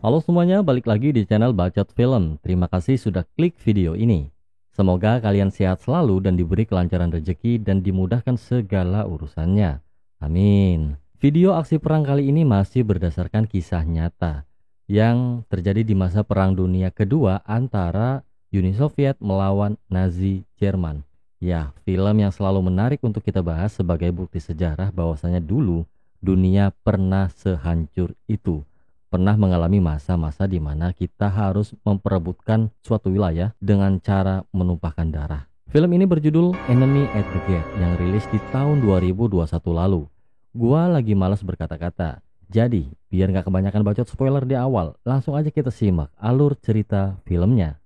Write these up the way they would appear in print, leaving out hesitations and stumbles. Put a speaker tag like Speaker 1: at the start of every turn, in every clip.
Speaker 1: Halo semuanya, balik lagi di channel Bacot Film. Terima kasih sudah klik video ini. Semoga kalian sehat selalu dan diberi kelancaran rezeki dan dimudahkan segala urusannya. Amin. Video aksi perang kali ini masih berdasarkan kisah nyata yang terjadi di masa Perang Dunia Kedua antara Uni Soviet melawan Nazi Jerman. Ya, film yang selalu menarik untuk kita bahas sebagai bukti sejarah bahwasanya dulu dunia pernah sehancur itu. Pernah mengalami masa-masa di mana kita harus memperebutkan suatu wilayah dengan cara menumpahkan darah. Film ini berjudul Enemy at the Gate yang rilis di tahun 2021 lalu. Gua lagi malas berkata-kata, jadi biar gak kebanyakan bacot spoiler di awal, langsung aja kita simak alur cerita filmnya.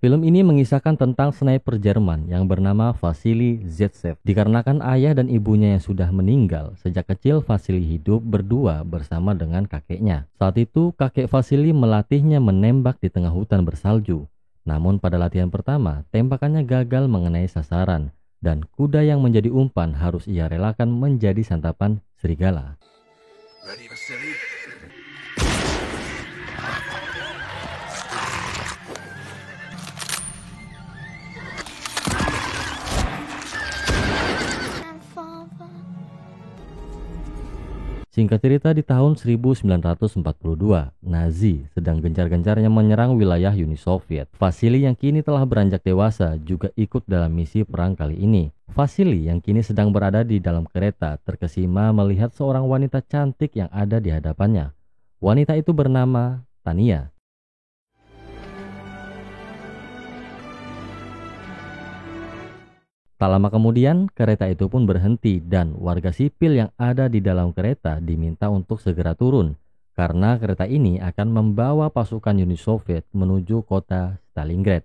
Speaker 1: Film ini mengisahkan tentang sniper Jerman yang bernama Vasily Zaitsev. Dikarenakan ayah dan ibunya yang sudah meninggal, sejak kecil Vasily hidup berdua bersama dengan kakeknya. Saat itu kakek Vasily melatihnya menembak di tengah hutan bersalju. Namun pada latihan pertama, tembakannya gagal mengenai sasaran dan kuda yang menjadi umpan harus ia relakan menjadi santapan serigala. Ready, Vasily? Singkat cerita, di tahun 1942, Nazi sedang gencar-gencarnya menyerang wilayah Uni Soviet. Vasily yang kini telah beranjak dewasa juga ikut dalam misi perang kali ini. Vasily yang kini sedang berada di dalam kereta terkesima melihat seorang wanita cantik yang ada di hadapannya. Wanita itu bernama Tania. Tak lama kemudian, kereta itu pun berhenti dan warga sipil yang ada di dalam kereta diminta untuk segera turun karena kereta ini akan membawa pasukan Uni Soviet menuju kota Stalingrad.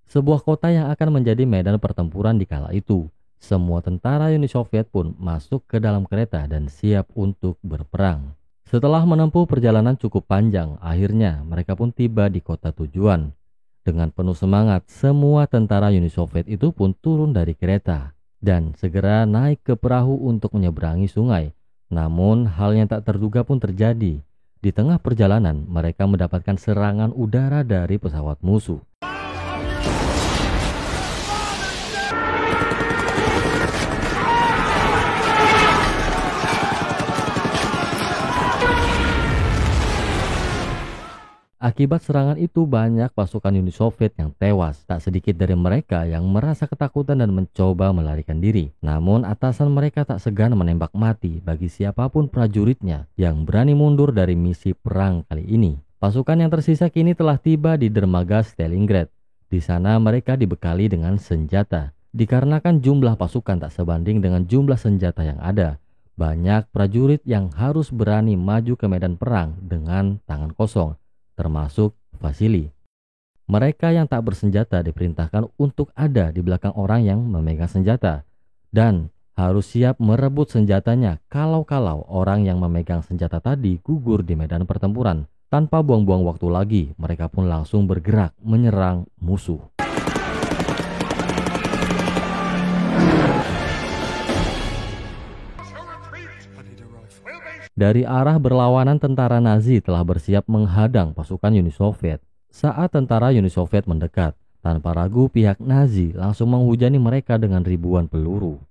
Speaker 1: Sebuah kota yang akan menjadi medan pertempuran di kala itu. Semua tentara Uni Soviet pun masuk ke dalam kereta dan siap untuk berperang. Setelah menempuh perjalanan cukup panjang, akhirnya mereka pun tiba di kota tujuan. Dengan penuh semangat, semua tentara Uni Soviet itu pun turun dari kereta dan segera naik ke perahu untuk menyeberangi sungai. Namun, hal yang tak terduga pun terjadi. Di tengah perjalanan, mereka mendapatkan serangan udara dari pesawat musuh. Akibat serangan itu banyak pasukan Uni Soviet yang tewas. Tak sedikit dari mereka yang merasa ketakutan dan mencoba melarikan diri. Namun atasan mereka tak segan menembak mati bagi siapapun prajuritnya yang berani mundur dari misi perang kali ini. Pasukan yang tersisa kini telah tiba di dermaga Stalingrad. Di sana mereka dibekali dengan senjata. Dikarenakan jumlah pasukan tak sebanding dengan jumlah senjata yang ada, banyak prajurit yang harus berani maju ke medan perang dengan tangan kosong, termasuk Vasily. Mereka yang tak bersenjata diperintahkan untuk ada di belakang orang yang memegang senjata dan harus siap merebut senjatanya kalau-kalau orang yang memegang senjata tadi gugur di medan pertempuran. Tanpa buang-buang waktu lagi, mereka pun langsung bergerak menyerang musuh. Dari arah berlawanan, tentara Nazi telah bersiap menghadang pasukan Uni Soviet. Saat tentara Uni Soviet mendekat, tanpa ragu pihak Nazi langsung menghujani mereka dengan ribuan peluru.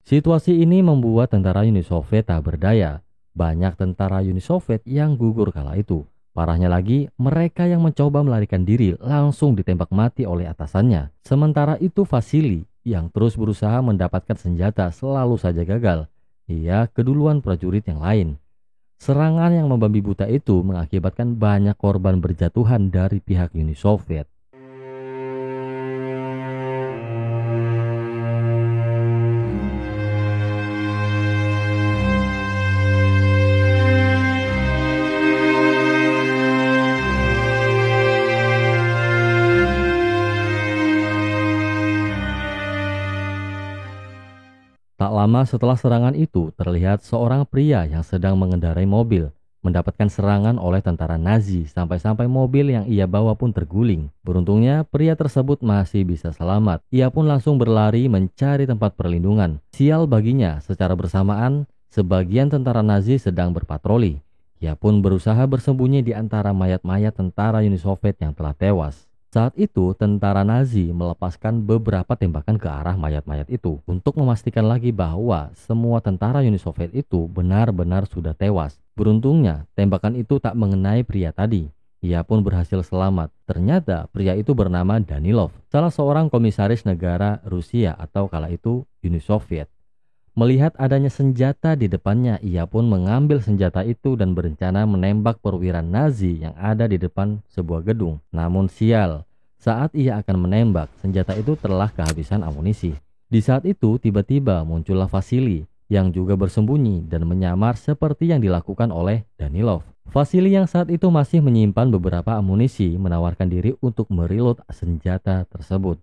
Speaker 1: Situasi ini membuat tentara Uni Soviet tak berdaya. Banyak tentara Uni Soviet yang gugur kala itu. Parahnya lagi, mereka yang mencoba melarikan diri langsung ditembak mati oleh atasannya. Sementara itu Vasily yang terus berusaha mendapatkan senjata selalu saja gagal. Ia keduluan prajurit yang lain. Serangan yang membabi buta itu mengakibatkan banyak korban berjatuhan dari pihak Uni Soviet. Tak lama setelah serangan itu, terlihat seorang pria yang sedang mengendarai mobil mendapatkan serangan oleh tentara Nazi sampai-sampai mobil yang ia bawa pun terguling. Beruntungnya, pria tersebut masih bisa selamat. Ia pun langsung berlari mencari tempat perlindungan. Sial baginya, secara bersamaan, sebagian tentara Nazi sedang berpatroli. Ia pun berusaha bersembunyi di antara mayat-mayat tentara Uni Soviet yang telah tewas. Saat itu, tentara Nazi melepaskan beberapa tembakan ke arah mayat-mayat itu untuk memastikan lagi bahwa semua tentara Uni Soviet itu benar-benar sudah tewas. Beruntungnya, tembakan itu tak mengenai pria tadi. Ia pun berhasil selamat. Ternyata pria itu bernama Danilov, salah seorang komisaris negara Rusia atau kala itu Uni Soviet. Melihat adanya senjata di depannya, ia pun mengambil senjata itu dan berencana menembak perwira Nazi yang ada di depan sebuah gedung. Namun sial, saat ia akan menembak, senjata itu telah kehabisan amunisi. Di saat itu, tiba-tiba muncullah Vasily yang juga bersembunyi dan menyamar seperti yang dilakukan oleh Danilov. Vasily yang saat itu masih menyimpan beberapa amunisi menawarkan diri untuk mereload senjata tersebut.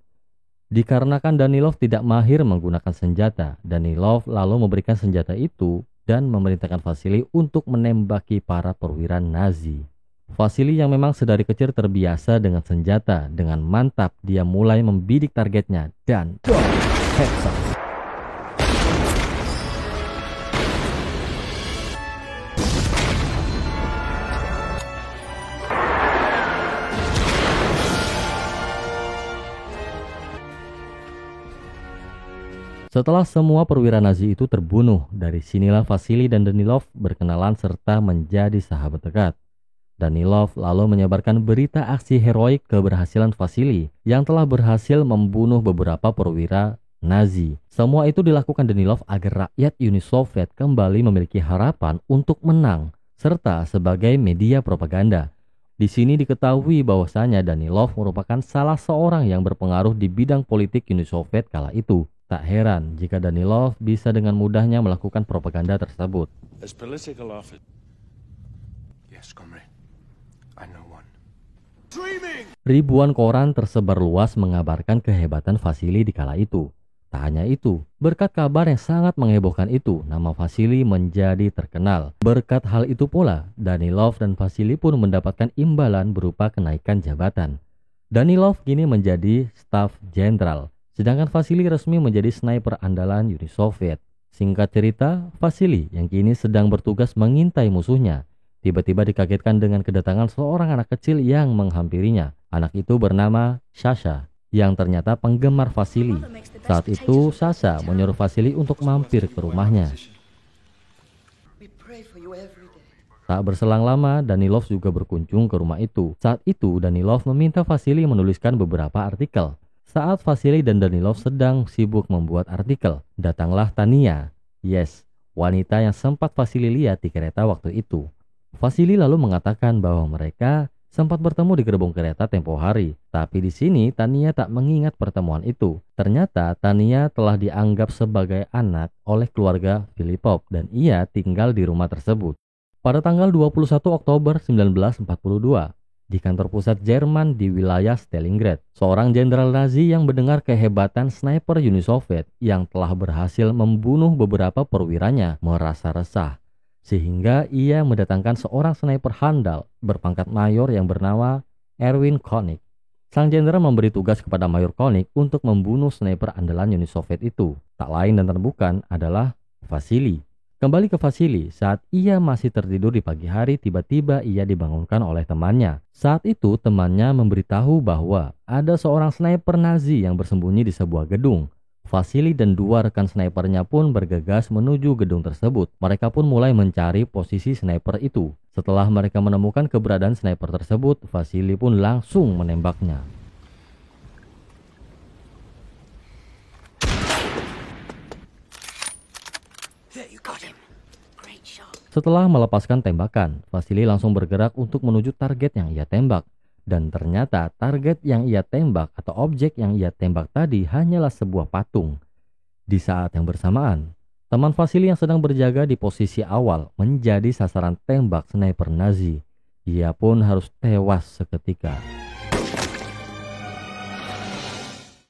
Speaker 1: Dikarenakan Danilov tidak mahir menggunakan senjata, Danilov lalu memberikan senjata itu dan memerintahkan Vasily untuk menembaki para perwira Nazi. Vasily yang memang sedari kecil terbiasa dengan senjata, dengan mantap dia mulai membidik targetnya dan headshot. Setelah semua perwira Nazi itu terbunuh, dari sinilah Vasily dan Danilov berkenalan serta menjadi sahabat dekat. Danilov lalu menyebarkan berita aksi heroik keberhasilan Vasily yang telah berhasil membunuh beberapa perwira Nazi. Semua itu dilakukan Danilov agar rakyat Uni Soviet kembali memiliki harapan untuk menang, serta sebagai media propaganda. Di sini diketahui bahwasanya Danilov merupakan salah seorang yang berpengaruh di bidang politik Uni Soviet kala itu. Tak heran jika Danilov bisa dengan mudahnya melakukan propaganda tersebut. Ribuan koran tersebar luas mengabarkan kehebatan Vasily di kala itu. Tak hanya itu, berkat kabar yang sangat menghebohkan itu, nama Vasily menjadi terkenal. Berkat hal itu pula, Danilov dan Vasily pun mendapatkan imbalan berupa kenaikan jabatan. Danilov kini menjadi staf jenderal, sedangkan Vasily resmi menjadi sniper andalan Uni Soviet. Singkat cerita, Vasily yang kini sedang bertugas mengintai musuhnya, tiba-tiba dikagetkan dengan kedatangan seorang anak kecil yang menghampirinya. Anak itu bernama Sasha, yang ternyata penggemar Vasily. Saat itu, Sasha menyuruh Vasily untuk mampir ke rumahnya. Tak berselang lama, Danilov juga berkunjung ke rumah itu. Saat itu, Danilov meminta Vasily menuliskan beberapa artikel. Saat Vasily dan Danilov sedang sibuk membuat artikel, datanglah Tania, wanita yang sempat Vasily lihat di kereta waktu itu. Vasily lalu mengatakan bahwa mereka sempat bertemu di gerbong kereta tempo hari, tapi di sini Tania tak mengingat pertemuan itu. Ternyata Tania telah dianggap sebagai anak oleh keluarga Filipov dan ia tinggal di rumah tersebut. Pada tanggal 21 Oktober 1942, di kantor pusat Jerman di wilayah Stalingrad, seorang jenderal Nazi yang mendengar kehebatan sniper Uni Soviet yang telah berhasil membunuh beberapa perwiranya merasa resah, sehingga ia mendatangkan seorang sniper handal berpangkat mayor yang bernama Erwin Konik. Sang jenderal memberi tugas kepada Mayor Konik untuk membunuh sniper andalan Uni Soviet itu. Tak lain dan bukan adalah Vasily. Kembali ke Vasily, saat ia masih tertidur di pagi hari, tiba-tiba ia dibangunkan oleh temannya. Saat itu temannya memberitahu bahwa ada seorang sniper Nazi yang bersembunyi di sebuah gedung. Vasily dan dua rekan snipernya pun bergegas menuju gedung tersebut. Mereka pun mulai mencari posisi sniper itu. Setelah mereka menemukan keberadaan sniper tersebut, Vasily pun langsung menembaknya. Setelah melepaskan tembakan, Vasily langsung bergerak untuk menuju target yang ia tembak. Dan ternyata target yang ia tembak atau objek yang ia tembak tadi hanyalah sebuah patung. Di saat yang bersamaan, teman Vasily yang sedang berjaga di posisi awal menjadi sasaran tembak sniper Nazi. Ia pun harus tewas seketika.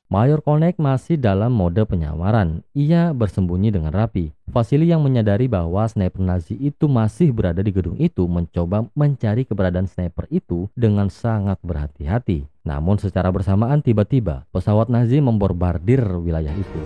Speaker 1: Mayor Koenig masih dalam mode penyamaran. Ia bersembunyi dengan rapi. Vasily yang menyadari bahwa sniper Nazi itu masih berada di gedung itu mencoba mencari keberadaan sniper itu dengan sangat berhati-hati. Namun secara bersamaan tiba-tiba pesawat Nazi membombardir wilayah itu.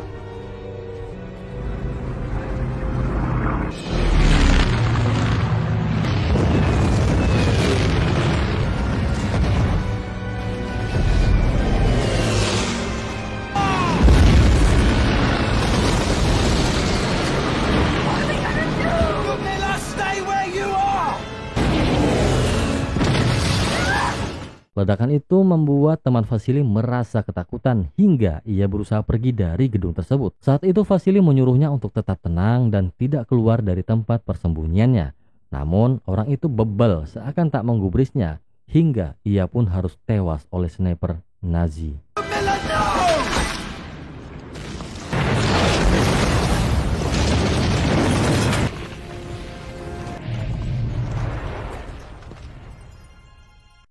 Speaker 1: Ledakan itu membuat teman Vasily merasa ketakutan hingga ia berusaha pergi dari gedung tersebut. Saat itu Vasily menyuruhnya untuk tetap tenang dan tidak keluar dari tempat persembunyiannya. Namun orang itu bebal seakan tak menggubrisnya hingga ia pun harus tewas oleh sniper Nazi.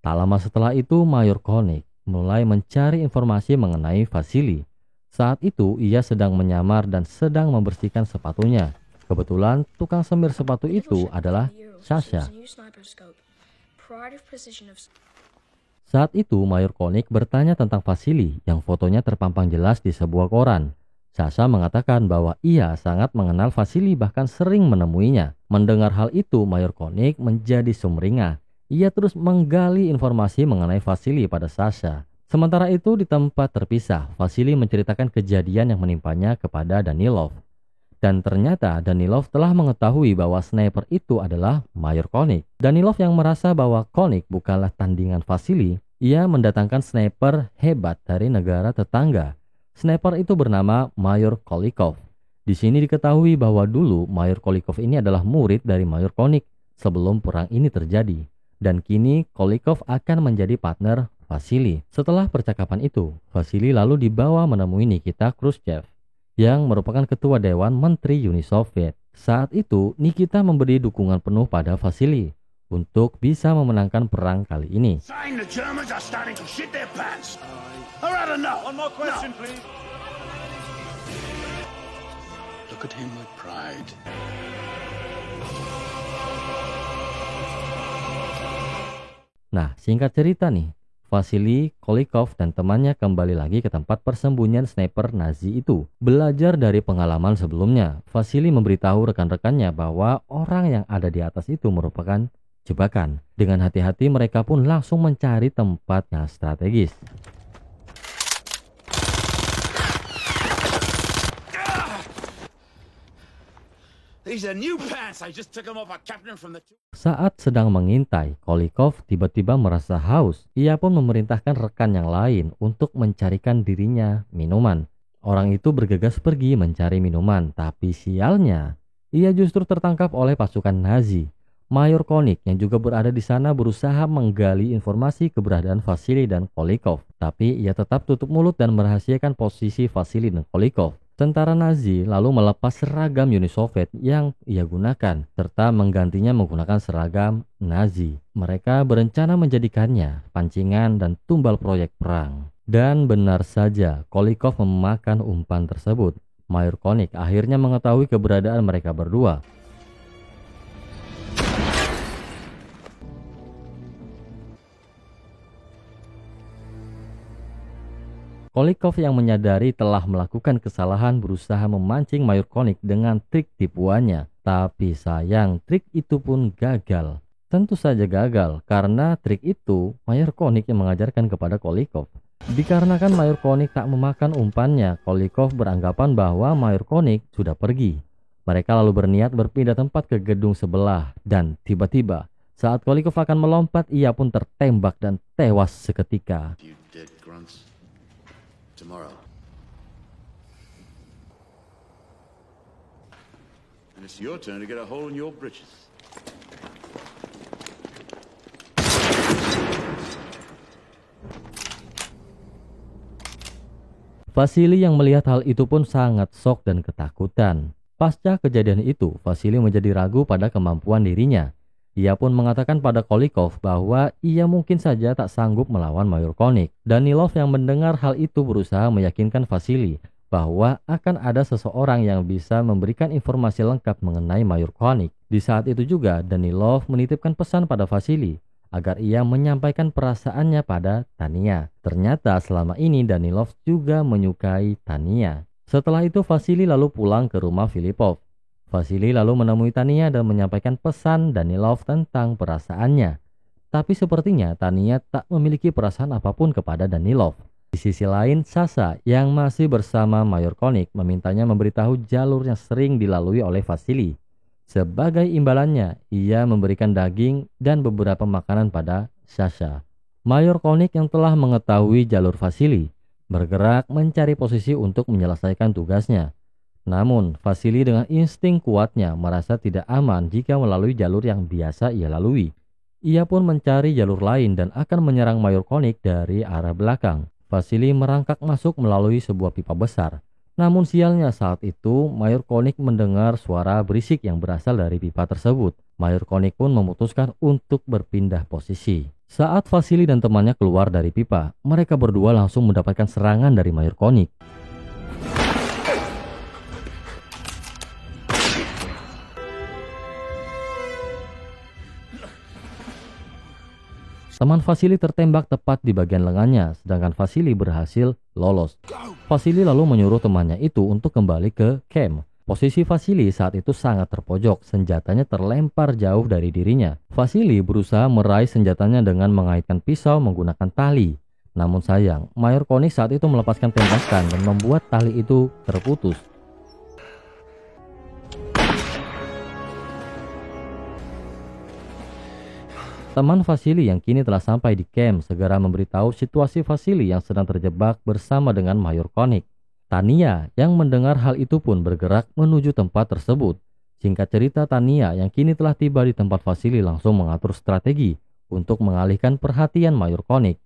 Speaker 1: Tak lama setelah itu, Mayor Koenig mulai mencari informasi mengenai Vasily. Saat itu, ia sedang menyamar dan sedang membersihkan sepatunya. Kebetulan, tukang semir sepatu itu adalah Sasha. Saat itu, Mayor Koenig bertanya tentang Vasily yang fotonya terpampang jelas di sebuah koran. Sasha mengatakan bahwa ia sangat mengenal Vasily bahkan sering menemuinya. Mendengar hal itu, Mayor Koenig menjadi sumringah. Ia terus menggali informasi mengenai Vasily pada Sasha. Sementara itu di tempat terpisah, Vasily menceritakan kejadian yang menimpanya kepada Danilov. Dan ternyata Danilov telah mengetahui bahwa sniper itu adalah Mayor Koenig. Danilov yang merasa bahwa Koenig bukanlah tandingan Vasily, ia mendatangkan sniper hebat dari negara tetangga. Sniper itu bernama Mayor Kolikov. Di sini diketahui bahwa dulu Mayor Kolikov ini adalah murid dari Mayor Koenig sebelum perang ini terjadi. Dan kini Kolikov akan menjadi partner Vasily. Setelah percakapan itu, Vasily lalu dibawa menemui Nikita Khrushchev yang merupakan ketua Dewan Menteri Uni Soviet. Saat itu Nikita memberi dukungan penuh pada Vasily untuk bisa memenangkan perang kali ini. Nah, singkat cerita nih, Vasily, Kolikov, dan temannya kembali lagi ke tempat persembunyian sniper Nazi itu. Belajar dari pengalaman sebelumnya, Vasily memberitahu rekan-rekannya bahwa orang yang ada di atas itu merupakan jebakan. Dengan hati-hati mereka pun langsung mencari tempat yang strategis. Saat sedang mengintai, Kolikov tiba-tiba merasa haus. Ia pun memerintahkan rekan yang lain untuk mencarikan dirinya minuman. Orang itu bergegas pergi mencari minuman, tapi sialnya, ia justru tertangkap oleh pasukan Nazi. Mayor Koenig yang juga berada di sana berusaha menggali informasi keberadaan Vasily dan Kolikov, tapi ia tetap tutup mulut dan merahasiakan posisi Vasily dan Kolikov. Tentara Nazi lalu melepas seragam Uni Soviet yang ia gunakan, serta menggantinya menggunakan seragam Nazi. Mereka berencana menjadikannya pancingan dan tumbal proyek perang. Dan benar saja, Kolikov memakan umpan tersebut. Mayor Koenig akhirnya mengetahui keberadaan mereka berdua. Kolikov yang menyadari telah melakukan kesalahan berusaha memancing Mayor Koenig dengan trik tipuannya. Tapi sayang, trik itu pun gagal. Tentu saja gagal, karena trik itu Mayor Koenig yang mengajarkan kepada Kolikov. Dikarenakan Mayor Koenig tak memakan umpannya, Kolikov beranggapan bahwa Mayor Koenig sudah pergi. Mereka lalu berniat berpindah tempat ke gedung sebelah. Dan tiba-tiba, saat Kolikov akan melompat, ia pun tertembak dan tewas seketika. Tomorrow. And it's your turn to get a hole in your britches. Vasily yang melihat hal itu pun sangat shock dan ketakutan. Pasca kejadian itu, Vasily menjadi ragu pada kemampuan dirinya. Ia pun mengatakan pada Kolikov bahwa ia mungkin saja tak sanggup melawan Mayor Koenig. Danilov yang mendengar hal itu berusaha meyakinkan Vasily bahwa akan ada seseorang yang bisa memberikan informasi lengkap mengenai Mayor Koenig. Di saat itu juga Danilov menitipkan pesan pada Vasily agar ia menyampaikan perasaannya pada Tania. Ternyata selama ini Danilov juga menyukai Tania. Setelah itu Vasily lalu pulang ke rumah Filipov. Vasily lalu menemui Tania dan menyampaikan pesan Danilov tentang perasaannya. Tapi sepertinya Tania tak memiliki perasaan apapun kepada Danilov. Di sisi lain, Sasha yang masih bersama Mayor Koenig memintanya memberitahu jalur yang sering dilalui oleh Vasily. Sebagai imbalannya, ia memberikan daging dan beberapa makanan pada Sasha. Mayor Koenig yang telah mengetahui jalur Vasily bergerak mencari posisi untuk menyelesaikan tugasnya. Namun, Vasily dengan insting kuatnya merasa tidak aman jika melalui jalur yang biasa ia lalui. Ia pun mencari jalur lain dan akan menyerang Mayor Koenig dari arah belakang. Vasily merangkak masuk melalui sebuah pipa besar. Namun sialnya saat itu, Mayor Koenig mendengar suara berisik yang berasal dari pipa tersebut. Mayor Koenig pun memutuskan untuk berpindah posisi. Saat Vasily dan temannya keluar dari pipa, mereka berdua langsung mendapatkan serangan dari Mayor Koenig. Teman Vasily tertembak tepat di bagian lengannya, sedangkan Vasily berhasil lolos. Vasily lalu menyuruh temannya itu untuk kembali ke camp. Posisi Vasily saat itu sangat terpojok, senjatanya terlempar jauh dari dirinya. Vasily berusaha meraih senjatanya dengan mengaitkan pisau menggunakan tali. Namun sayang, Mayor Koenig saat itu melepaskan tembakan dan membuat tali itu terputus. Teman Vasily yang kini telah sampai di camp segera memberitahu situasi Vasily yang sedang terjebak bersama dengan Mayor Koenig. Tania yang mendengar hal itu pun bergerak menuju tempat tersebut. Singkat cerita, Tania yang kini telah tiba di tempat Vasily langsung mengatur strategi untuk mengalihkan perhatian Mayor Koenig.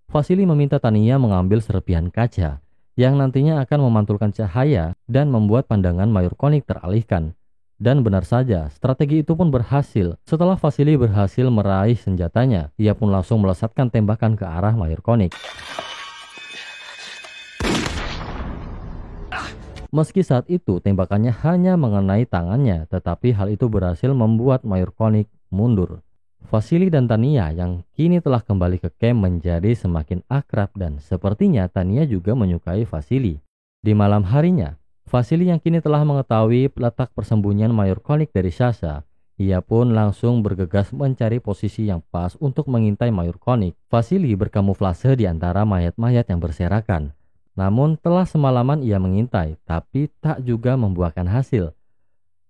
Speaker 1: Vasily meminta Tania mengambil serpihan kaca yang nantinya akan memantulkan cahaya dan membuat pandangan Mayor Koenig teralihkan. Dan benar saja, strategi itu pun berhasil. Setelah Vasily berhasil meraih senjatanya, ia pun langsung melesatkan tembakan ke arah Mayor Koenig. Meski saat itu tembakannya hanya mengenai tangannya, tetapi hal itu berhasil membuat Mayor Koenig mundur. Vasily dan Tania yang kini telah kembali ke camp menjadi semakin akrab dan sepertinya Tania juga menyukai Vasily. Di malam harinya, Vasily yang kini telah mengetahui letak persembunyian Mayor Koenig dari Sasha, ia pun langsung bergegas mencari posisi yang pas untuk mengintai Mayor Koenig. Vasily berkamuflase di antara mayat-mayat yang berserakan. Namun telah semalaman ia mengintai, tapi tak juga membuahkan hasil.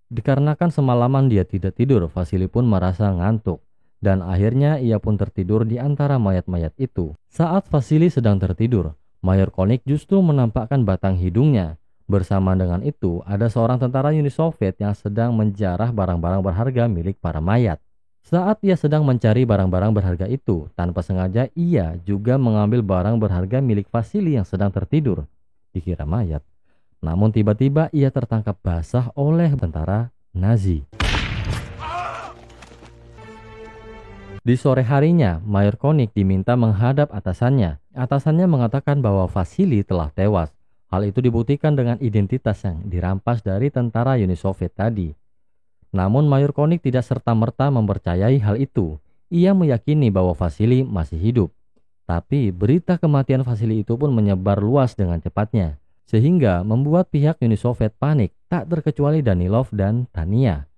Speaker 1: Dikarenakan semalaman dia tidak tidur, Vasily pun merasa ngantuk. Dan akhirnya ia pun tertidur di antara mayat-mayat itu. Saat Vasily sedang tertidur, Mayor Koenig justru menampakkan batang hidungnya. Bersamaan dengan itu, ada seorang tentara Uni Soviet yang sedang menjarah barang-barang berharga milik para mayat. Saat ia sedang mencari barang-barang berharga itu, tanpa sengaja ia juga mengambil barang berharga milik Vasily yang sedang tertidur, dikira mayat. Namun tiba-tiba ia tertangkap basah oleh tentara Nazi. Di sore harinya, Mayor Koenig diminta menghadap atasannya. Atasannya mengatakan bahwa Vasily telah tewas. Hal itu dibuktikan dengan identitas yang dirampas dari tentara Uni Soviet tadi. Namun Mayor Koenig tidak serta-merta mempercayai hal itu. Ia meyakini bahwa Vasily masih hidup. Tapi berita kematian Vasily itu pun menyebar luas dengan cepatnya, sehingga membuat pihak Uni Soviet panik, tak terkecuali Danilov dan Tania.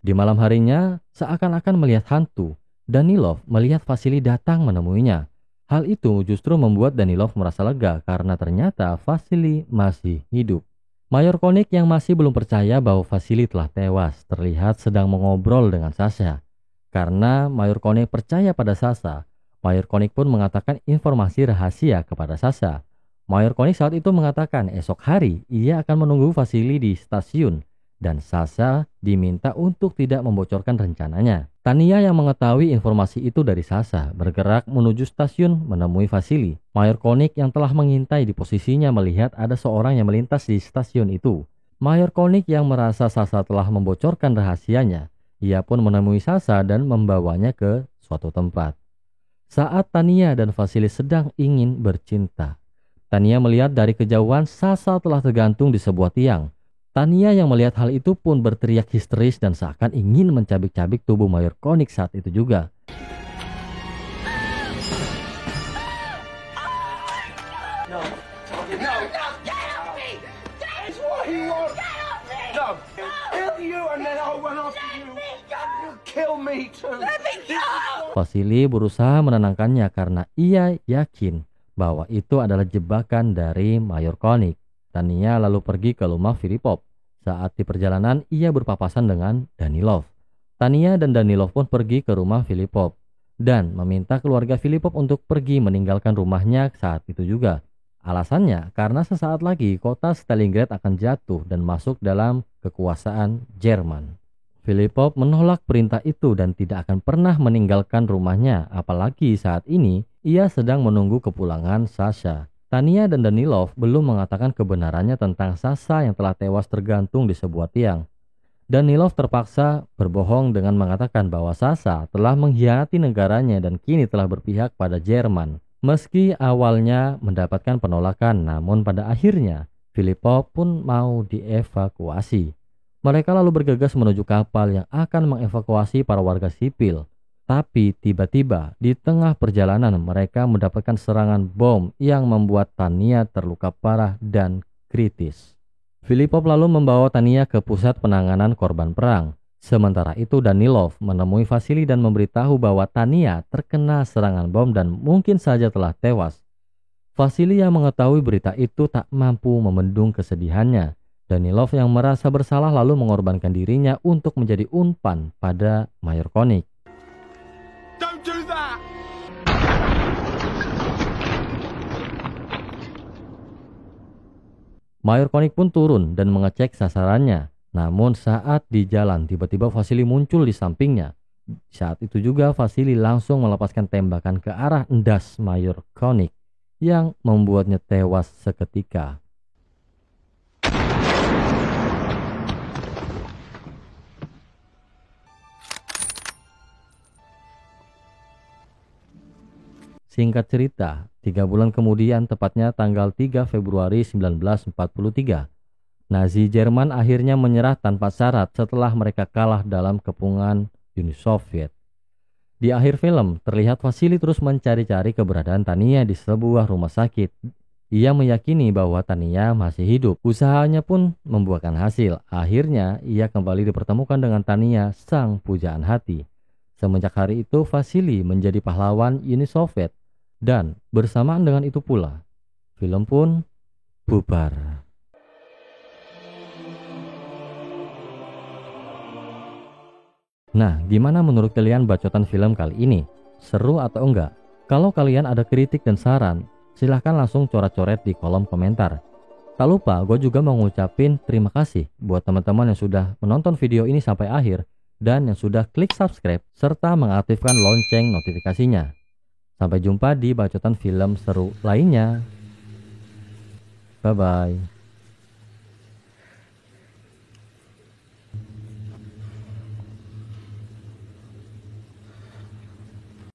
Speaker 1: Di malam harinya, seakan-akan melihat hantu, Danilov melihat Vasily datang menemuinya. Hal itu justru membuat Danilov merasa lega karena ternyata Vasily masih hidup. Mayor Koenig yang masih belum percaya bahwa Vasily telah tewas terlihat sedang mengobrol dengan Sasha. Karena Mayor Koenig percaya pada Sasha, Mayor Koenig pun mengatakan informasi rahasia kepada Sasha. Mayor Koenig saat itu mengatakan esok hari ia akan menunggu Vasily di stasiun dan Sasha diminta untuk tidak membocorkan rencananya. Tania yang mengetahui informasi itu dari Sasha bergerak menuju stasiun menemui Vasily. Mayor Koenig yang telah mengintai di posisinya melihat ada seorang yang melintas di stasiun itu. Mayor Koenig yang merasa Sasha telah membocorkan rahasianya, ia pun menemui Sasha dan membawanya ke suatu tempat. Saat Tania dan Vasily sedang ingin bercinta, Tania melihat dari kejauhan Sasha telah tergantung di sebuah tiang. Tania yang melihat hal itu pun berteriak histeris dan seakan ingin mencabik-cabik tubuh Mayor Koenig saat itu juga. Vasily berusaha menenangkannya karena ia yakin bahwa itu adalah jebakan dari Mayor Koenig. Tania lalu pergi ke rumah Filipov. Saat di perjalanan, ia berpapasan dengan Danilov. Tania dan Danilov pun pergi ke rumah Filipov dan meminta keluarga Filipov untuk pergi meninggalkan rumahnya saat itu juga. Alasannya karena sesaat lagi kota Stalingrad akan jatuh dan masuk dalam kekuasaan Jerman. Filipov menolak perintah itu dan tidak akan pernah meninggalkan rumahnya, apalagi saat ini ia sedang menunggu kepulangan Sasha. Tania dan Danilov belum mengatakan kebenarannya tentang Sasha yang telah tewas tergantung di sebuah tiang. Danilov terpaksa berbohong dengan mengatakan bahwa Sasha telah mengkhianati negaranya dan kini telah berpihak pada Jerman. Meski awalnya mendapatkan penolakan, namun pada akhirnya Filipov pun mau dievakuasi. Mereka lalu bergegas menuju kapal yang akan mengevakuasi para warga sipil. Tapi tiba-tiba di tengah perjalanan mereka mendapatkan serangan bom yang membuat Tania terluka parah dan kritis. Filipov lalu membawa Tania ke pusat penanganan korban perang. Sementara itu Danilov menemui Vasily dan memberitahu bahwa Tania terkena serangan bom dan mungkin saja telah tewas. Vasily yang mengetahui berita itu tak mampu membendung kesedihannya. Danilov yang merasa bersalah lalu mengorbankan dirinya untuk menjadi umpan pada Mayor Koenig.
Speaker 2: Don't do that!
Speaker 1: Mayor Koenig pun turun dan mengecek sasarannya. Namun saat di jalan tiba-tiba Vasily muncul di sampingnya. Saat itu juga Vasily langsung melepaskan tembakan ke arah endas Mayor Koenig yang membuatnya tewas seketika. Singkat cerita, 3 bulan kemudian, tepatnya tanggal 3 Februari 1943, Nazi Jerman akhirnya menyerah tanpa syarat setelah mereka kalah dalam kepungan Uni Soviet. Di akhir film, terlihat Vasily terus mencari-cari keberadaan Tania di sebuah rumah sakit. Ia meyakini bahwa Tania masih hidup. Usahanya pun membuahkan hasil. Akhirnya, ia kembali dipertemukan dengan Tania, sang pujaan hati. Semenjak hari itu, Vasily menjadi pahlawan Uni Soviet. Dan bersamaan dengan itu pula, film pun bubar. Nah, gimana menurut kalian bacotan film kali ini? Seru atau enggak? Kalau kalian ada kritik dan saran, silahkan langsung coret-coret di kolom komentar. Tak lupa, gue juga mau ngucapin terima kasih buat teman-teman yang sudah menonton video ini sampai akhir dan yang sudah klik subscribe serta mengaktifkan lonceng notifikasinya. Sampai jumpa di bacotan film seru lainnya. Bye-bye.